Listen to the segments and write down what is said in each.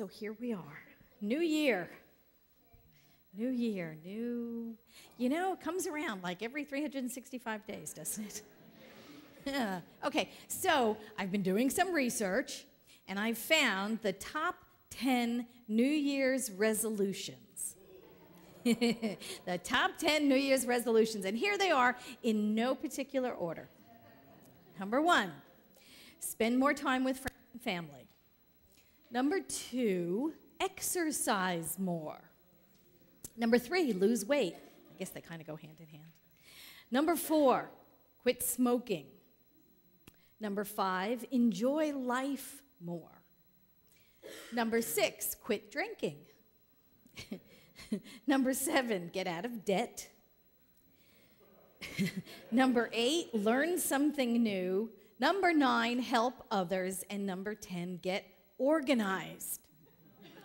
So here we are. New year. New year, it comes around like every 365 days, doesn't it? Yeah. Okay, so I've been doing some research, and I've found the top 10 New Year's resolutions. The top 10 New Year's resolutions, and here they are in no particular order. Number 1, spend more time with friends and family. Number 2, exercise more. Number 3, lose weight. I guess they kind of go hand in hand. Number 4, quit smoking. Number 5, enjoy life more. Number 6, quit drinking. Number 7, get out of debt. Number 8, learn something new. Number 9, help others. And number 10, get organized.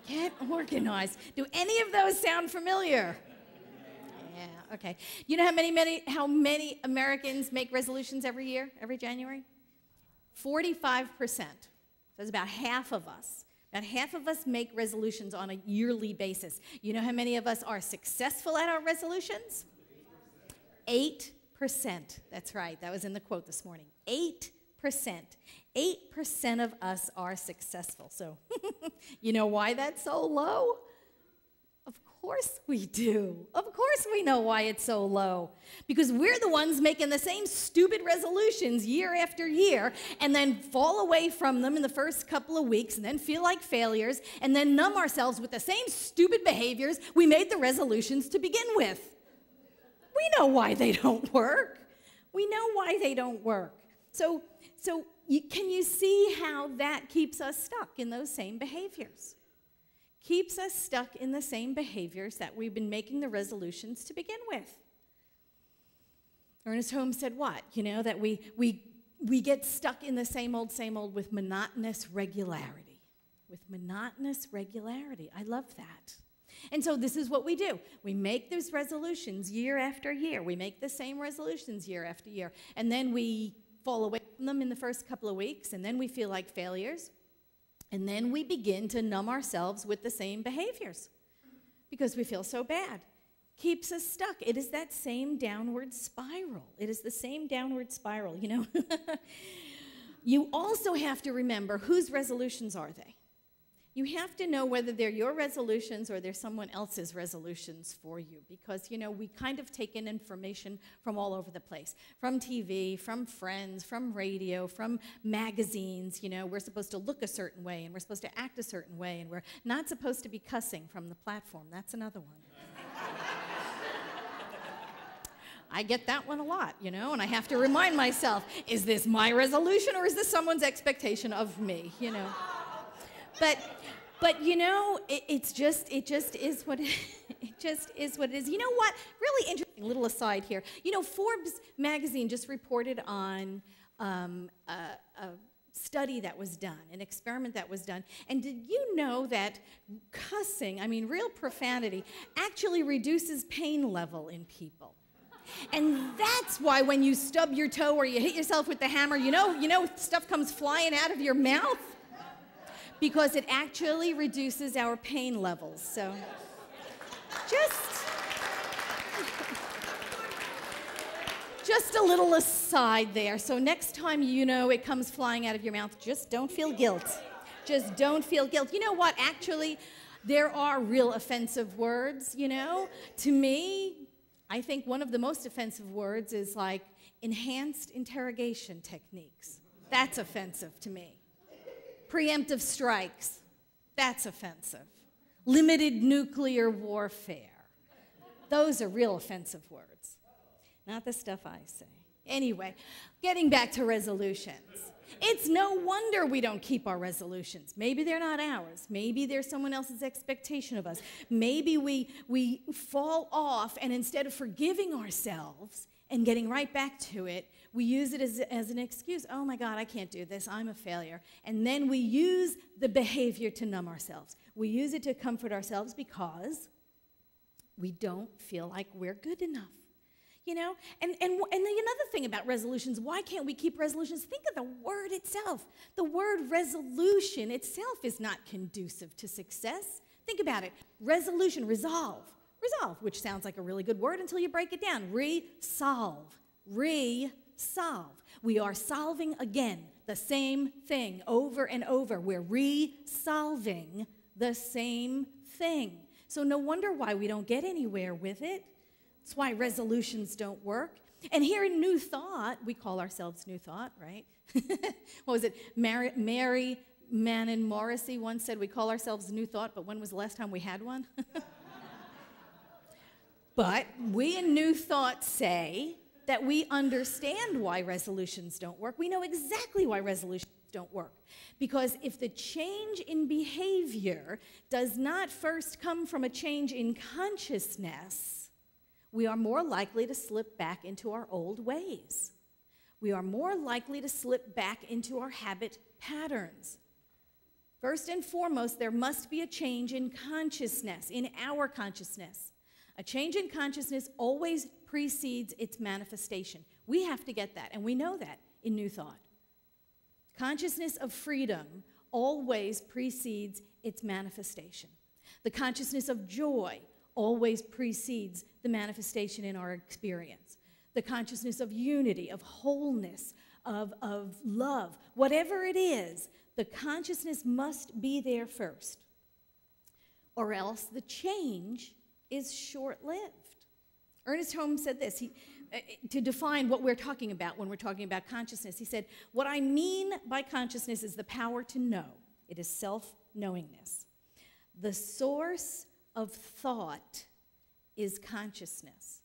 Get organized. Do any of those sound familiar? Yeah, okay. You know how many Americans make resolutions every year, every January? 45%. That's about half of us. About half of us make resolutions on a yearly basis. You know how many of us are successful at our resolutions? 8%. That's right. That was in the quote this morning. 8%. 8% of us are successful. So, you know why that's so low? Of course we do. Of course we know why it's so low. Because we're the ones making the same stupid resolutions year after year and then fall away from them in the first couple of weeks and then feel like failures and then numb ourselves with the same stupid behaviors we made the resolutions to begin with. We know why they don't work. We know why they don't work. So can you see how that keeps us stuck in those same behaviors? Keeps us stuck in the same behaviors that we've been making the resolutions to begin with. Ernest Holmes said what? You know, that we get stuck in the same old with monotonous regularity. With monotonous regularity. I love that. And so this is what we do. We make those resolutions year after year. We make the same resolutions year after year. And then we fall away from them in the first couple of weeks, and then we feel like failures. And then we begin to numb ourselves with the same behaviors because we feel so bad. Keeps us stuck. It is that same downward spiral. It is the same downward spiral, you know. You also have to remember whose resolutions are they? You have to know whether they're your resolutions or they're someone else's resolutions for you because, you know, we kind of take in information from all over the place. From TV, from friends, from radio, from magazines, you know. We're supposed to look a certain way and we're supposed to act a certain way and we're not supposed to be cussing from the platform. That's another one. I get that one a lot, you know, and I have to remind myself, is this my resolution or is this someone's expectation of me, you know? But you know, it just is what it is. You know what? Really interesting little aside here. You know, Forbes magazine just reported on a study that was done, an experiment that was done. And did you know that cussing, I mean real profanity, actually reduces pain level in people? And that's why when you stub your toe or you hit yourself with the hammer, you know stuff comes flying out of your mouth. Because it actually reduces our pain levels. So just a little aside there. So next time you know it comes flying out of your mouth, just don't feel guilt. Just don't feel guilt. You know what? Actually, there are real offensive words, you know. To me, I think one of the most offensive words is like enhanced interrogation techniques. That's offensive to me. Preemptive strikes, that's offensive. Limited nuclear warfare, those are real offensive words, not the stuff I say. Anyway, getting back to resolutions. It's no wonder we don't keep our resolutions. Maybe they're not ours. Maybe they're someone else's expectation of us. Maybe we fall off, and instead of forgiving ourselves and getting right back to it, we use it as an excuse. Oh my God, I can't do this. I'm a failure. And then we use the behavior to numb ourselves. We use it to comfort ourselves because we don't feel like we're good enough. You know, and another thing about resolutions, why can't we keep resolutions? Think of the word itself. The word resolution itself is not conducive to success. Think about it. Resolution, resolve. Resolve, which sounds like a really good word until you break it down. Resolve. Resolve. We are solving again the same thing over and over. We're resolving the same thing. So no wonder why we don't get anywhere with it. That's why resolutions don't work. And here in New Thought, we call ourselves New Thought, right? What was it? Mary Mannon Morrissey once said we call ourselves New Thought, but when was the last time we had one? But we in New Thought say that we understand why resolutions don't work. We know exactly why resolutions don't work. Because if the change in behavior does not first come from a change in consciousness, we are more likely to slip back into our old ways. We are more likely to slip back into our habit patterns. First and foremost, there must be a change in consciousness, in our consciousness. A change in consciousness always precedes its manifestation. We have to get that, and we know that in New Thought. Consciousness of freedom always precedes its manifestation. The consciousness of joy always precedes the manifestation in our experience. The consciousness of unity, of wholeness, of love, whatever it is, the consciousness must be there first, or else the change is short-lived. Ernest Holmes said this, to define what we're talking about when we're talking about consciousness. He said, what I mean by consciousness is the power to know. It is self-knowingness. The source of thought is consciousness.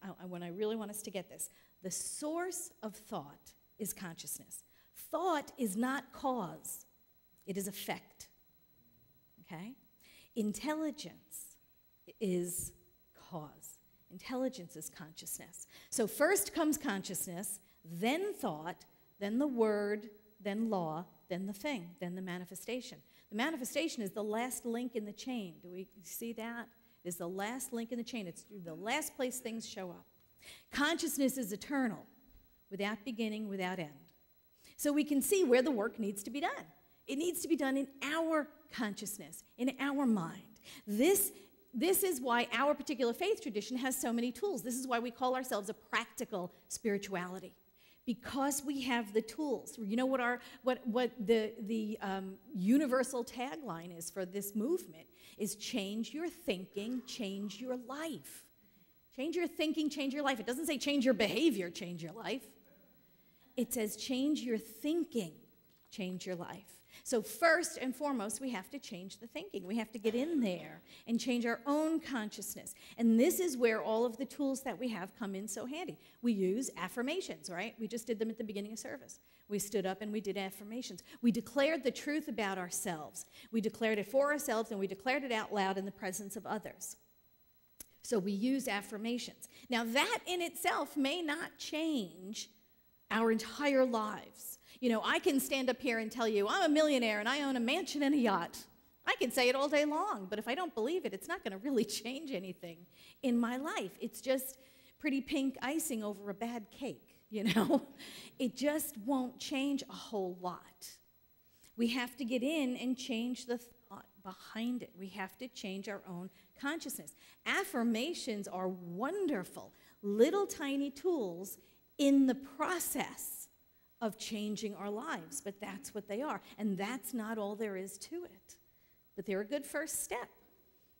I really want us to get this. The source of thought is consciousness. Thought is not cause. It is effect. Okay? Intelligence is cause. Intelligence is consciousness. So first comes consciousness, then thought, then the word, then law, then the thing, then the manifestation. The manifestation is the last link in the chain. Do we see that? It is the last link in the chain. It's the last place things show up. Consciousness is eternal, without beginning, without end. So we can see where the work needs to be done. It needs to be done in our consciousness, in our mind. This is why our particular faith tradition has so many tools. This is why we call ourselves a practical spirituality, because we have the tools. You know what the universal tagline is for this movement is change your thinking, change your life. Change your thinking, change your life. It doesn't say change your behavior, change your life. It says change your thinking, change your life. So first and foremost, we have to change the thinking. We have to get in there and change our own consciousness. And this is where all of the tools that we have come in so handy. We use affirmations, right? We just did them at the beginning of service. We stood up and we did affirmations. We declared the truth about ourselves. We declared it for ourselves, and we declared it out loud in the presence of others. So we use affirmations. Now that in itself may not change our entire lives. You know, I can stand up here and tell you I'm a millionaire and I own a mansion and a yacht. I can say it all day long, but if I don't believe it, it's not going to really change anything in my life. It's just pretty pink icing over a bad cake, you know. It just won't change a whole lot. We have to get in and change the thought behind it. We have to change our own consciousness. Affirmations are wonderful, little tiny tools in the process of changing our lives, but that's what they are, and that's not all there is to it. But they're a good first step.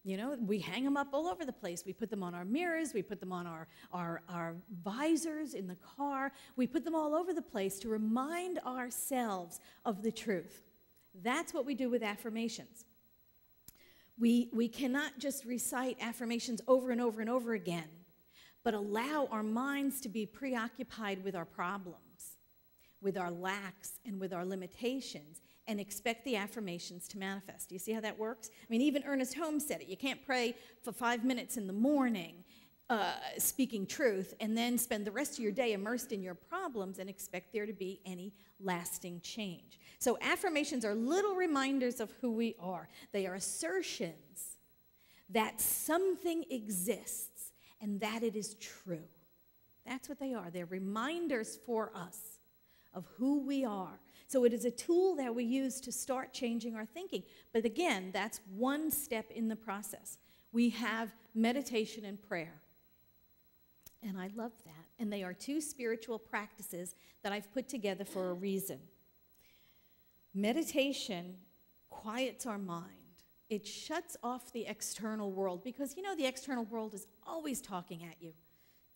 You know, we hang them up all over the place. We put them on our mirrors, we put them on our visors in the car. We put them all over the place to remind ourselves of the truth. That's what we do with affirmations. We cannot just recite affirmations over and over and over again, but allow our minds to be preoccupied with our problems, with our lacks, and with our limitations, and expect the affirmations to manifest. Do you see how that works? I mean, even Ernest Holmes said it. You can't pray for 5 minutes in the morning speaking truth and then spend the rest of your day immersed in your problems and expect there to be any lasting change. So affirmations are little reminders of who we are. They are assertions that something exists and that it is true. That's what they are. They're reminders for us of who we are. So it is a tool that we use to start changing our thinking. But again, that's one step in the process. We have meditation and prayer. And I love that. And they are two spiritual practices that I've put together for a reason. Meditation quiets our mind. It shuts off the external world because, you know, the external world is always talking at you,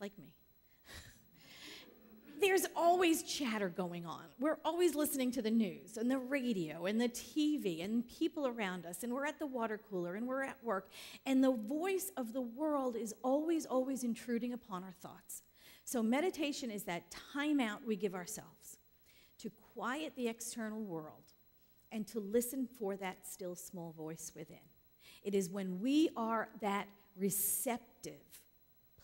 like me. There's always chatter going on. We're always listening to the news and the radio and the TV and people around us, and we're at the water cooler and we're at work, and the voice of the world is always, always intruding upon our thoughts. So meditation is that time out we give ourselves to quiet the external world and to listen for that still small voice within. It is when we are that receptive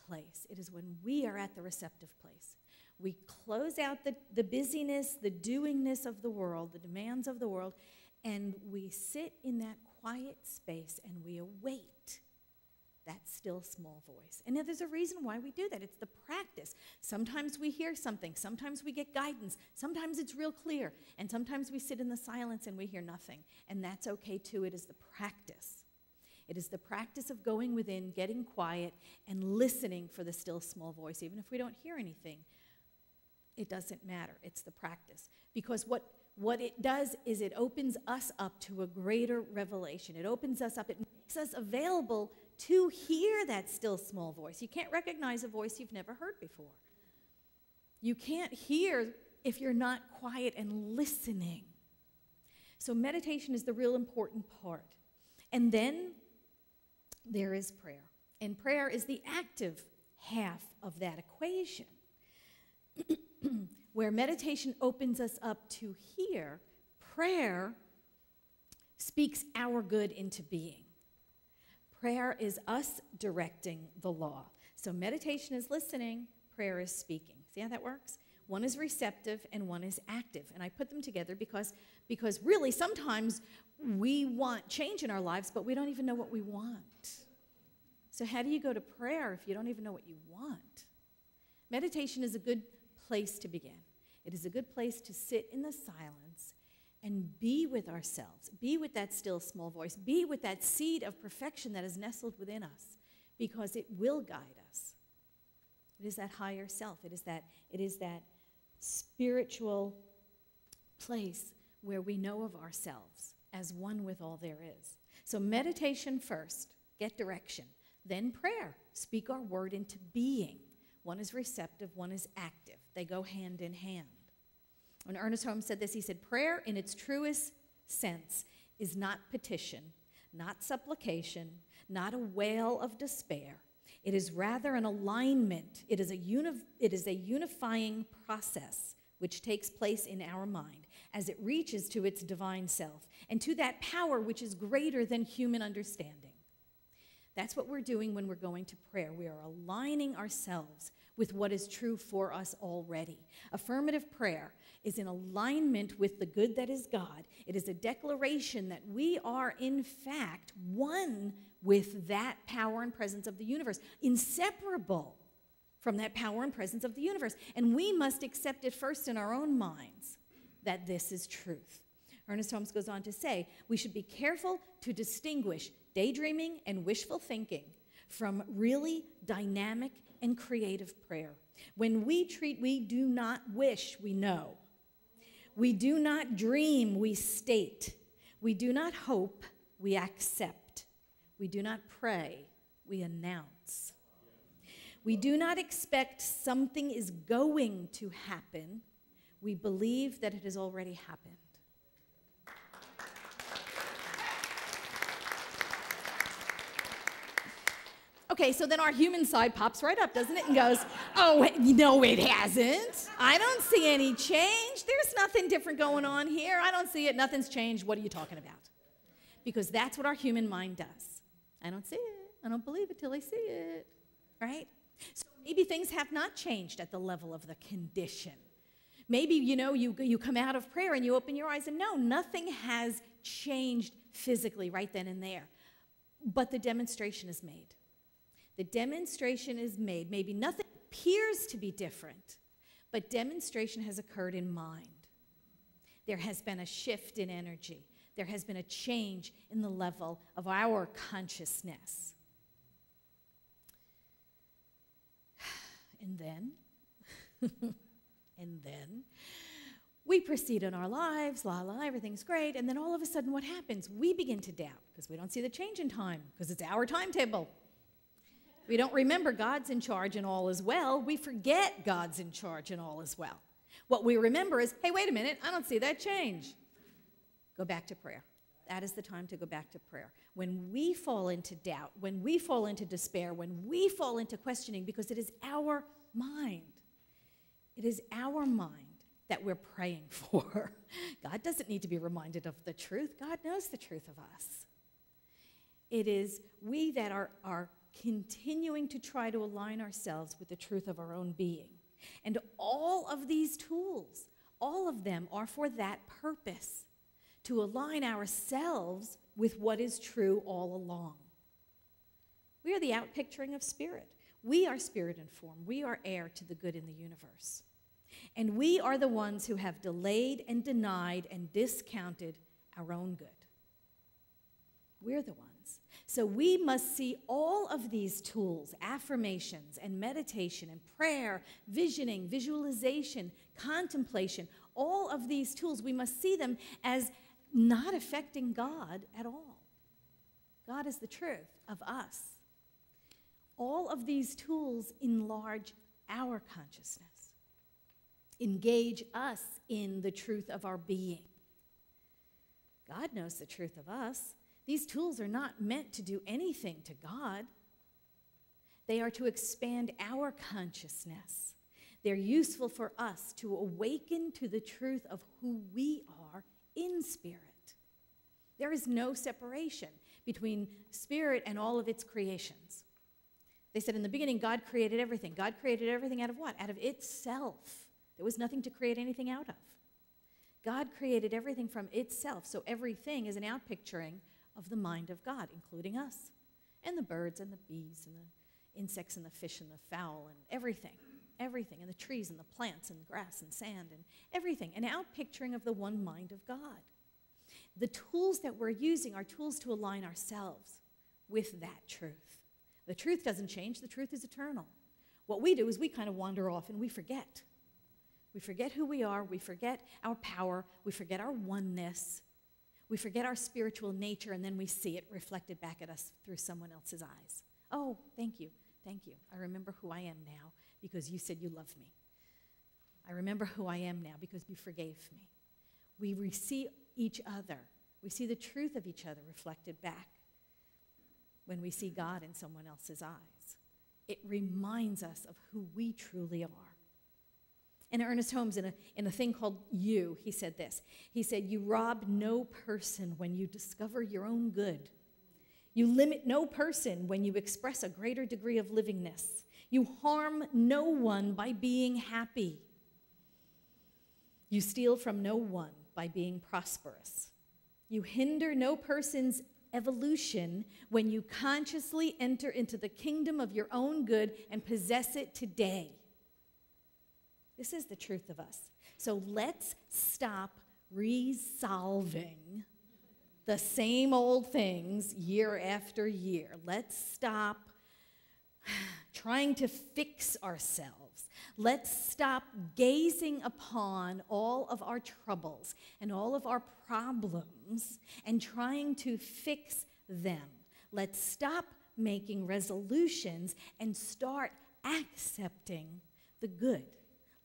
place. It is when we are at the receptive place. We close out the busyness, the doingness of the world, the demands of the world, and we sit in that quiet space and we await that still small voice. And there's a reason why we do that. It's the practice. Sometimes we hear something. Sometimes we get guidance. Sometimes it's real clear. And sometimes we sit in the silence and we hear nothing. And that's okay too. It is the practice. It is the practice of going within, getting quiet, and listening for the still small voice. Even if we don't hear anything, it doesn't matter. It's the practice. Because what it does is it opens us up to a greater revelation. It opens us up. It makes us available to hear that still small voice. You can't recognize a voice you've never heard before. You can't hear if you're not quiet and listening. So meditation is the real important part. And then there is prayer. And prayer is the active half of that equation. Where meditation opens us up to hear, prayer speaks our good into being. Prayer is us directing the law. So meditation is listening, prayer is speaking. See how that works? One is receptive and one is active. And I put them together because really sometimes we want change in our lives, but we don't even know what we want. So how do you go to prayer if you don't even know what you want? Meditation is a good place to begin. It is a good place to sit in the silence and be with ourselves, be with that still small voice, be with that seed of perfection that is nestled within us, because it will guide us. It is that higher self. It is that spiritual place where we know of ourselves as one with all there is. So meditation first, get direction. Then prayer, speak our word into being. One is receptive, one is active. They go hand in hand. When Ernest Holmes said this, he said, prayer in its truest sense is not petition, not supplication, not a wail of despair. It is rather an alignment. It is a unifying process which takes place in our mind as it reaches to its divine self and to that power which is greater than human understanding. That's what we're doing when we're going to prayer. We are aligning ourselves with what is true for us already. Affirmative prayer is in alignment with the good that is God. It is a declaration that we are, in fact, one with that power and presence of the universe, inseparable from that power and presence of the universe. And we must accept it first in our own minds that this is truth. Ernest Holmes goes on to say, we should be careful to distinguish daydreaming and wishful thinking from really dynamic and creative prayer. When we do not wish, we know. We do not dream, we state. We do not hope, we accept. We do not pray, we announce. We do not expect something is going to happen. We believe that it has already happened. Okay, so then our human side pops right up, doesn't it? And goes, oh, no, it hasn't. I don't see any change. There's nothing different going on here. I don't see it. Nothing's changed. What are you talking about? Because that's what our human mind does. I don't see it. I don't believe it till I see it, right? So maybe things have not changed at the level of the condition. Maybe, you come out of prayer and you open your eyes and no, nothing has changed physically right then and there. But the demonstration is made. The demonstration is made. Maybe nothing appears to be different, but demonstration has occurred in mind. There has been a shift in energy. There has been a change in the level of our consciousness. And then we proceed in our lives, la la, everything's great, and then all of a sudden what happens? We begin to doubt because we don't see the change in time because it's our timetable. We don't remember God's in charge and all is well. We forget God's in charge and all is well. What we remember is, hey, wait a minute, I don't see that change. Go back to prayer. That is the time to go back to prayer. When we fall into doubt, when we fall into despair, when we fall into questioning, because it is our mind. It is our mind that we're praying for. God doesn't need to be reminded of the truth. God knows the truth of us. It is we that are continuing to try to align ourselves with the truth of our own being. And all of these tools, all of them are for that purpose, to align ourselves with what is true all along. We are the outpicturing of spirit. We are spirit and form. We are heir to the good in the universe. And we are the ones who have delayed and denied and discounted our own good. We're the ones. So we must see all of these tools, affirmations and meditation and prayer, visioning, visualization, contemplation, all of these tools, we must see them as not affecting God at all. God is the truth of us. All of these tools enlarge our consciousness, engage us in the truth of our being. God knows the truth of us. These tools are not meant to do anything to God. They are to expand our consciousness. They're useful for us to awaken to the truth of who we are in spirit. There is no separation between spirit and all of its creations. They said in the beginning, God created everything. God created everything out of what? Out of itself. There was nothing to create anything out of. God created everything from itself, so everything is an outpicturing of the mind of God, including us, and the birds and the bees and the insects and the fish and the fowl and everything, and the trees and the plants and the grass and sand and everything, an outpicturing of the one mind of God. The tools that we're using are tools to align ourselves with that truth. The truth doesn't change. The truth is eternal. What we do is we kind of wander off and we forget. We forget who we are. We forget our power. We forget our oneness. We forget our spiritual nature, and then we see it reflected back at us through someone else's eyes. Oh, thank you. Thank you. I remember who I am now because you said you love me. I remember who I am now because you forgave me. We see each other. We see the truth of each other reflected back when we see God in someone else's eyes. It reminds us of who we truly are. And Ernest Holmes, in a thing called You, he said this. He said, you rob no person when you discover your own good. You limit no person when you express a greater degree of livingness. You harm no one by being happy. You steal from no one by being prosperous. You hinder no person's evolution when you consciously enter into the kingdom of your own good and possess it today. This is the truth of us. So let's stop resolving the same old things year after year. Let's stop trying to fix ourselves. Let's stop gazing upon all of our troubles and all of our problems and trying to fix them. Let's stop making resolutions and start accepting the good.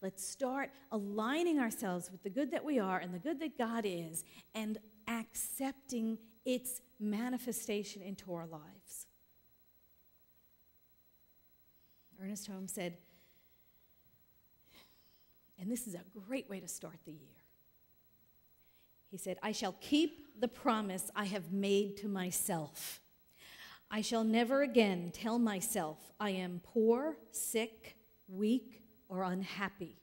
Let's start aligning ourselves with the good that we are and the good that God is and accepting its manifestation into our lives. Ernest Holmes said, and this is a great way to start the year. He said, I shall keep the promise I have made to myself. I shall never again tell myself I am poor, sick, weak, or unhappy.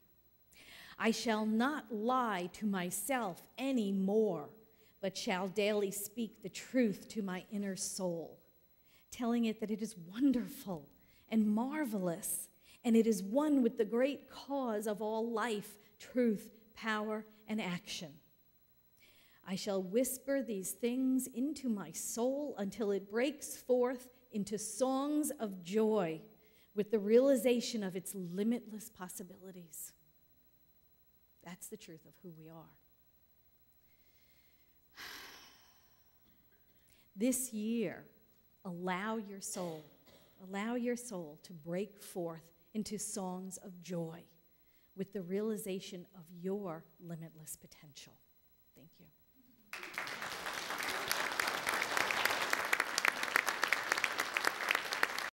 I shall not lie to myself any more, but shall daily speak the truth to my inner soul, telling it that it is wonderful and marvelous And it is one with the great cause of all life, truth, power, and action. I shall whisper these things into my soul until it breaks forth into songs of joy with the realization of its limitless possibilities. That's the truth of who we are. This year, allow your soul to break forth into songs of joy with the realization of your limitless potential. Thank you.